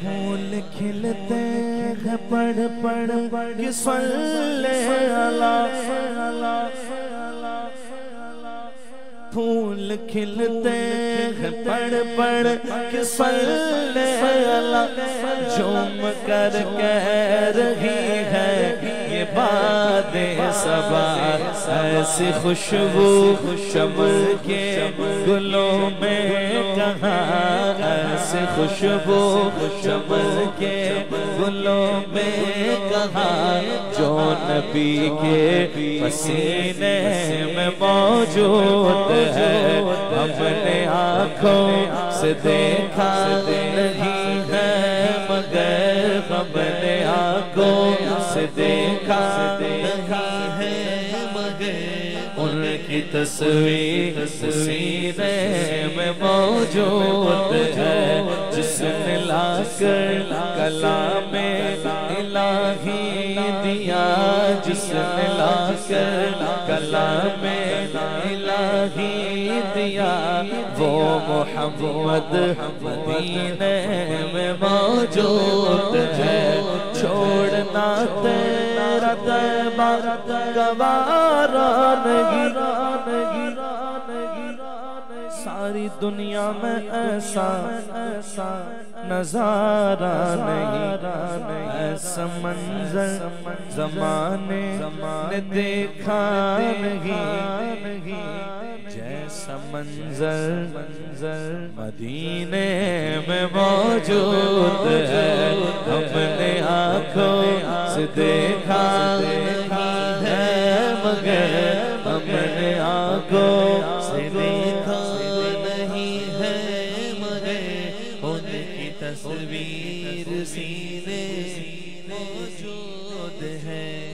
پھول کھلتے ہیں پڑھ پڑھ کہ صلی اللہ، پھول کھلتے ہیں پڑھ پڑھ کہ صلی اللہ، جھوم کر کہہ رہی ہے یہ باد صبا، ایسی خوشبو چمکے گلوں میں کہاں، ایسی خوشبو چمکے گلوں میں کہاں، جو نبی کے پسینے میں موجود ہے، ہم نے آنکھوں سے دیکھا نہیں ہے مگر، ہم نے آنکھوں سے دیکھا نہیں ہے مگر، ان کی تصویر سینے میں موجود ہے، جس نے لا کر کلام الہی دیا، جس نے لا کر کلام الہی دیا، وہ محمد مدینے میں موجود ہے، چھوڑنا تیرا طیبہ گوارا نہیں، ساری دنیا میں ایسا نظارہ نہیں، ایسا منظر زمانے نے دیکھا نہیں، جیسا منظر مدینے میں موجود ہے، ہم نے آنکھوں سے دیکھا نہیں ہے مگر، ہم نے آنکھوں سے دیکھا نہیں ہے مگر، ان کی تصویر سینے موجود ہے۔